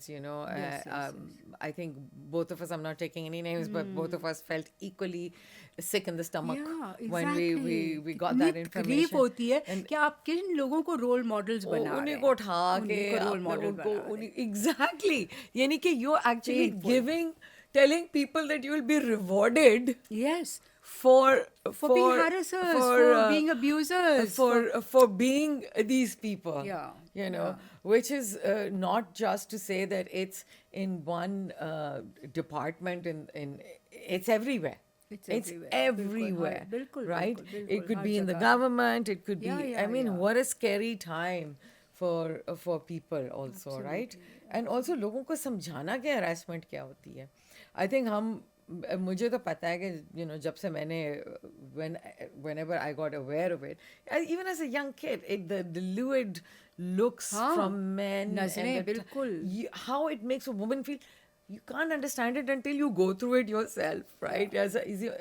moments, you know. Yes, yes, I think both of us, I'm not taking any names, but both of us felt equally sick in the stomach Yeah, when exactly. we got कितनी that तकलीफ information. होती है And कि आप किन लोगों को role models बना उन्हीं रहे को हैं, उठा के उन्हीं को रोल आपने मॉडल उनको बना रहे उन्हीं हैं. एग्जैक्टली, यानी कि you actually Painful. Giving, telling people that you will be rewarded Yes, for for being for harassers, for for uh, being abusers, for being these people, yeah, you know, yeah. which is not just to say that it's in one department, in it's everywhere. It's It's everywhere. everywhere, बिल्कुल, right? बिल्कुल, It बिल्कुल, could her be in the जगह. government, it could Yeah, be, I yeah, mean, yeah. what a scary time for people also, right? And also लोगों को समझाना कि harassment क्या होती है. I think मुझे तो पता है कि you know, जब से मैंने whenever I got aware of it, even as a young kid, the lewd looks हाँ, from men, नजरें, and बिल्कुल. how it makes a woman feel, you can't understand it until you go through it yourself, right?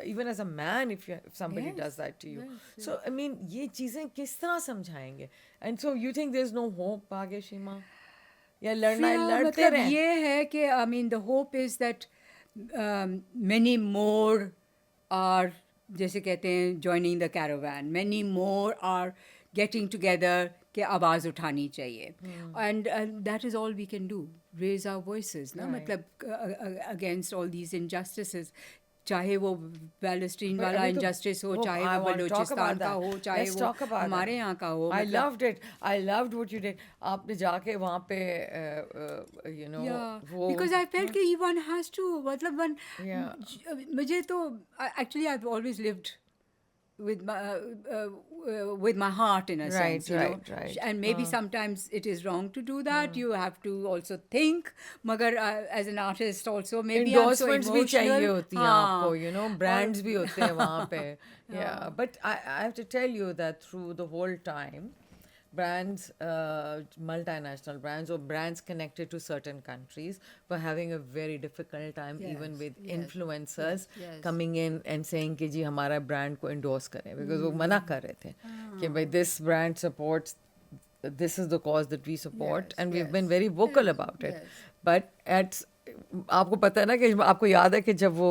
Even as a man, if somebody Yes, does that to you. yes, So I mean, ये चीजें किस तरह समझाएंगे? And so you think there's no hope, भाग्यसीमा? या लड़ते मतलब रहें? ये है कि I mean the hope is that many more are, जैसे कहते हैं, joining the caravan. Many more are getting together कि आवाज़ उठानी चाहिए. And that is all we can do. Raise our voices, ना, Right. मतलब against all these injustices. चाहे वो पैलेस्टीन But वाला अभी तो इंजस्टिस हो, चाहे I वो want to talk Balochistan about का that. हो, चाहे Let's वो talk about हमारे that. यहाँ का हो. I मतलब loved it. I loved what you did. आपने जाके वहाँ पे you know, yeah, वो because I felt कि one has to, मतलब one, Yeah. मुझे तो actually I've always lived with my heart in a Right, sense, you know, right. and maybe sometimes it is wrong to do that. You have to also think. मगर as an artist also, maybe I'm so Endorsements भी चाहिए emotional. होती हैं हाँ, आपको, you know, brands भी होते हैं वहाँ पे. Yeah, but I have to tell you that through the whole time, brands, multinational brands or brands connected to certain countries were having a very difficult time, even Yes, with yes, influencers yes. coming in and saying कि जी हमारा brand को endorse करें, because वो मना कर रहे थे कि भाई this brand supports, this is the cause that we support, Yes, and we've yes, been very vocal yes, about it. yes. But आपको पता है ना कि आपको याद है कि जब वो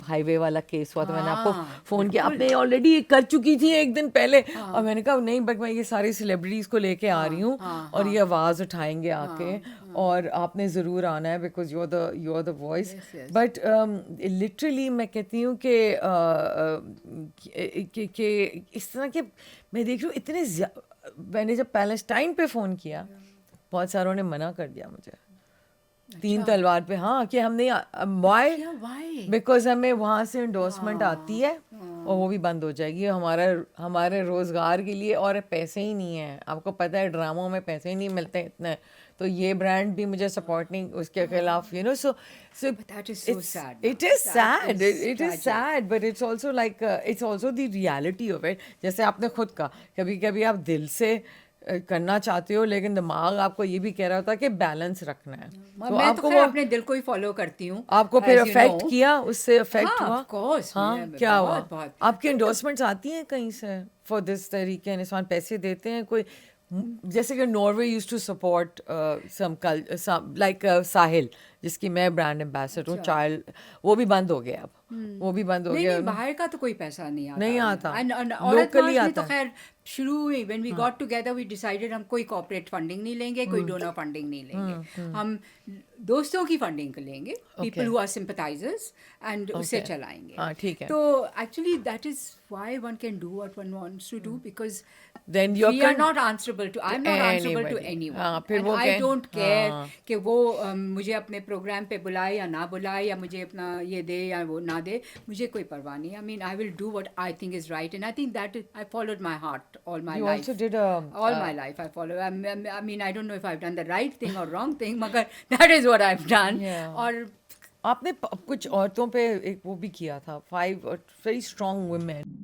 हाईवे वाला केस हुआ तो मैंने आपको फ़ोन किया, आपने ऑलरेडी कर चुकी थी एक दिन पहले, और मैंने कहा नहीं बट मैं ये सारी सेलिब्रिटीज़ को लेके आ रही हूँ और ये आवाज़ उठाएंगे आके, और आपने ज़रूर आना है because you are the voice. Yes, yes. But literally मैं कहती हूँ कि इस तरह के मैं देख रही हूँ इतने मैंने जब पैलेस्टाइन पे फ़ोन किया बहुत सारों ने मना कर दिया मुझे, तीन तलवार पे, हाँ, कि हम नहीं, वाई, why? बिकॉज हमें वहाँ से इंडोर्समेंट आती है और वो भी बंद हो जाएगी हमारे रोज़गार के लिए, और पैसे ही नहीं है, आपको पता है ड्रामों में पैसे ही नहीं मिलते इतने, तो ये ब्रांड भी मुझे सपोर्ट नहीं उसके खिलाफ, you know. So But that is so sad. it is That sad, is it is sad, but it's also like it's also the reality of it. जैसे आपने खुद कहा, कभी कभी आप दिल से करना चाहते हो लेकिन दिमाग आपको ये भी कह रहा होता है कि बैलेंस रखना है. तो मैं तो आपको खैर वो अपने दिल को ही फॉलो करती हूँ. आपको फिर as you अफेक्ट know. किया, उससे अफेक्ट हाँ, हुआ? of course, हाँ, मैं क्या हुआ? बहुत. आपके एंडोर्समेंट्स आती हैं कहीं से फॉर दिस तरीके, इंसान पैसे देते हैं कोई, जैसे कि Norway used to support some like Sahil, जिसकी मैं ब्रांड एम्बेसडर हूँ, चाइल्ड, वो भी बंद हो गया अब, वो भी बंद हो गया. नहीं, बाहर का तो कोई पैसा नहीं आता. नहीं आता. औरत Locally मार्च में तो आता. खैर शुरू में when we got together we decided हम कोई कॉर्पोरेट फंडिंग नहीं लेंगे, कोई डोनर फंडिंग नहीं लेंगे, हम दोस्तों की फंडिंग लेंगे, people who are sympathizers, and उसे चलाएंगे. हाँ, ठीक है. तो actually that is why one can do what one wants to do, because Then you we are not answerable to, I'm not answerable to anybody. anyone. हाँ, फिर And वो I don't care हाँ. कि वो मुझे अपने प्रोग्राम पे बुलाए या ना बुलाए, या मुझे अपना ये दे या वो ना दे, मुझे कोई परवाह नहीं. I mean, I will do what I think is right, and I think that I followed my heart all my You life. also did all my life I follow. I mean, I don't know if I've done the right thing or wrong thing, मगर that is what I've done. Yeah. और आपने कुछ औरतों पे एक वो भी किया था, 5 very strong women